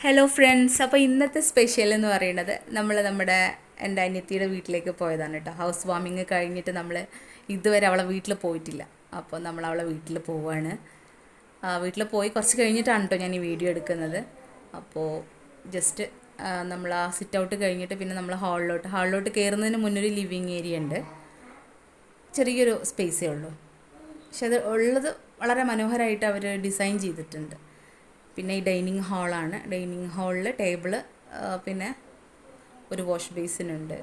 Hello friends, അപ്പോൾ ഇന്നത്തെ special എന്ന് പറയുന്നത് നമ്മുടെ എൻ്റെ അനിയത്തിയുടെ വീട്ടിലേക്ക് പോയതാണ് കേട്ടോ. ഹൗസ് വാമിങ് കഴിഞ്ഞിട്ട് നമ്മൾ ഇതുവരെ അവളെ വീട്ടിൽ പോയിട്ടില്ല. അപ്പോൾ നമ്മൾ അവളെ വീട്ടിൽ പോവാണ്. വീട്ടിൽ പോയി കുറച്ച് കഴിഞ്ഞിട്ടാണ് കേട്ടോ ഞാൻ ഈ വീഡിയോ എടുക്കുന്നത്. അപ്പോൾ ജസ്റ്റ് നമ്മൾ ആ സിറ്റ് ഔട്ട് കഴിഞ്ഞിട്ട് പിന്നെ നമ്മൾ ഹാളിലോട്ട് കയറുന്നതിന് മുന്നൊരു ലിവിങ് ഏരിയ ഉണ്ട്. ചെറിയൊരു സ്പേസേ ഉള്ളൂ, പക്ഷെ അത് ഉള്ളത് വളരെ മനോഹരമായിട്ട് അവർ ഡിസൈൻ ചെയ്തിട്ടുണ്ട്. പിന്നെ ഈ ഡൈനിങ് ഹാളാണ്. ഡൈനിങ് ഹാളിൽ ടേബിള്, പിന്നെ ഒരു വാഷ് ബേസിനുണ്ട്.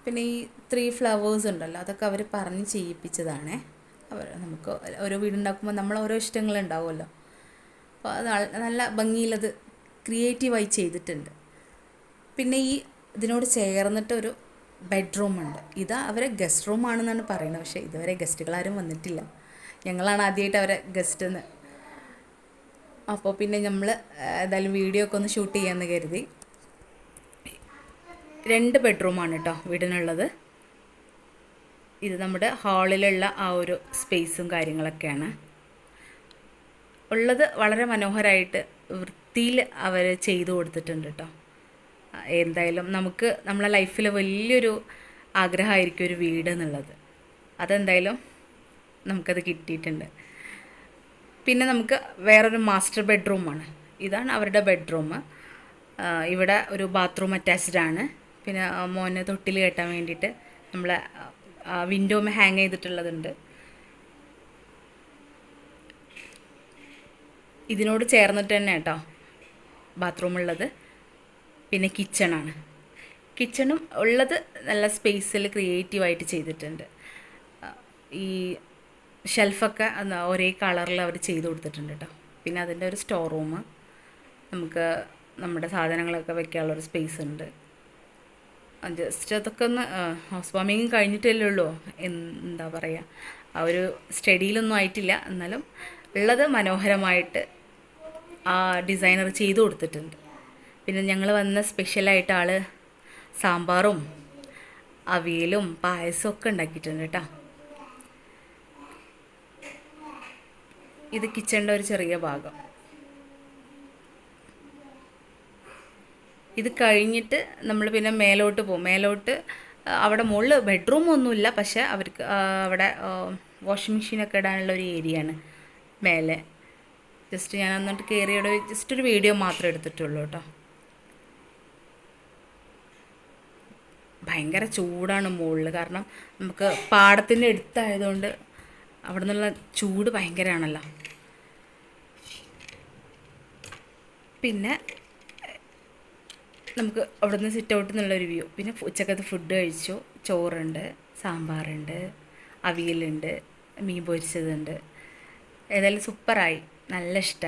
പിന്നെ ഈ 3 ഫ്ലവേഴ്സ് ഉണ്ടല്ലോ, അതൊക്കെ അവർ പറഞ്ഞ് ചെയ്യിപ്പിച്ചതാണ്. നമുക്ക് ഓരോ വീടുണ്ടാക്കുമ്പോൾ നമ്മൾ ഓരോ ഇഷ്ടങ്ങളുണ്ടാവുമല്ലോ, അപ്പോൾ അത് നല്ല ഭംഗിയിലത് ക്രിയേറ്റീവായി ചെയ്തിട്ടുണ്ട്. പിന്നെ ഈ ഇതിനോട് ചേർന്നിട്ടൊരു ബെഡ്റൂമുണ്ട്. ഇതാ അവരെ ഗസ്റ്റ് റൂമാണെന്നാണ് പറയുന്നത്, പക്ഷേ ഇതുവരെ ഗസ്റ്റുകളാരും വന്നിട്ടില്ല. ഞങ്ങളാണ് ആദ്യമായിട്ട് അവരെ ഗസ്റ്റെന്ന്. അപ്പോൾ പിന്നെ നമ്മൾ ഏതായാലും വീഡിയോ ഒക്കെ ഒന്ന് ഷൂട്ട് ചെയ്യാമെന്ന് കരുതി. 2 ബെഡ്റൂമാണ് കേട്ടോ വീടിനുള്ളത്. ഇത് നമ്മുടെ ഹാളിലുള്ള ആ ഒരു സ്പേസും കാര്യങ്ങളൊക്കെയാണ് ഉള്ളത്. വളരെ മനോഹരമായിട്ട് വൃത്തിയിൽ അവർ ചെയ്തു കൊടുത്തിട്ടുണ്ട് കേട്ടോ. എന്തായാലും നമുക്ക് നമ്മളെ ലൈഫിൽ വലിയൊരു ആഗ്രഹമായിരിക്കും ഒരു വീട് എന്നുള്ളത്. അതെന്തായാലും നമുക്കത് കിട്ടിയിട്ടുണ്ട്. പിന്നെ നമുക്ക് വേറൊരു മാസ്റ്റർ ബെഡ്റൂമാണ്. ഇതാണ് അവരുടെ ബെഡ്റൂം. ഇവിടെ ഒരു ബാത്റൂം അറ്റാച്ച്ഡ് ആണ്. പിന്നെ മോനെ തൊട്ടിൽ കെട്ടാൻ വേണ്ടിയിട്ട് നമ്മളെ വിൻഡോമേ ഹാങ് ചെയ്തിട്ടുള്ളതുണ്ട്. ഇതിനോട് ചേർന്നിട്ട് തന്നെ കേട്ടോ ബാത്റൂമുള്ളത്. പിന്നെ കിച്ചണാണ്. കിച്ചണും ഉള്ളത് നല്ല സ്പേസിൽ ക്രിയേറ്റീവായിട്ട് ചെയ്തിട്ടുണ്ട്. ഈ ഷെൽഫൊക്കെ ഒരേ കളറിൽ അവർ ചെയ്ത് കൊടുത്തിട്ടുണ്ട് കേട്ടോ. പിന്നെ അതിൻ്റെ ഒരു സ്റ്റോർ റൂം, നമുക്ക് നമ്മുടെ സാധനങ്ങളൊക്കെ വെക്കാനുള്ളൊരു സ്പേസ് ഉണ്ട്. ജസ്റ്റ് അതൊക്കെ ഒന്ന് ഹൗസ് വാമിങ് കഴിഞ്ഞിട്ടല്ലേ ഉള്ളൂ, എന്താ പറയുക, ആ ഒരു സ്റ്റഡിയിലൊന്നും ആയിട്ടില്ല. എന്നാലും ഉള്ളത് മനോഹരമായിട്ട് ആ ഡിസൈനർ ചെയ്ത് കൊടുത്തിട്ടുണ്ട്. പിന്നെ ഞങ്ങൾ വന്ന സ്പെഷ്യലായിട്ട് ആൾ സാമ്പാറും അവിയലും പായസവും ഒക്കെ ഉണ്ടാക്കിയിട്ടുണ്ട് കേട്ടോ. ഇത് കിച്ചണിൻ്റെ ഒരു ചെറിയ ഭാഗം. ഇത് കഴിഞ്ഞിട്ട് നമ്മൾ പിന്നെ മേലോട്ട് പോകും. അവിടെ മുകളിൽ ബെഡ്റൂം ഒന്നുമില്ല, പക്ഷേ അവർക്ക് അവിടെ വാഷിംഗ് മെഷീനൊക്കെ ഇടാനുള്ള ഒരു ഏരിയയാണ് മേലെ. ജസ്റ്റ് ഞാൻ എന്നിട്ട് കയറിയുടെ ജസ്റ്റ് ഒരു വീഡിയോ മാത്രമേ എടുത്തിട്ടുള്ളൂ കേട്ടോ. ഭയങ്കര ചൂടാണ് മുകളിൽ, കാരണം നമുക്ക് പാടത്തിൻ്റെ അടുത്തായതുകൊണ്ട് അവിടെ നിന്നുള്ള ചൂട് ഭയങ്കരമാണല്ലോ. പിന്നെ നമുക്ക് അവിടെ നിന്ന് സിറ്റ് ഔട്ടിൽ നിന്നുള്ളൊരു വ്യൂ. പിന്നെ ഉച്ചക്കത്തെ ഫുഡ് കഴിച്ചു. ചോറുണ്ട്, സാമ്പാറുണ്ട്, അവിയലുണ്ട്, മീൻ പൊരിച്ചതുണ്ട്. ഏതായാലും സൂപ്പറായി, നല്ല ഇഷ്ടമായി.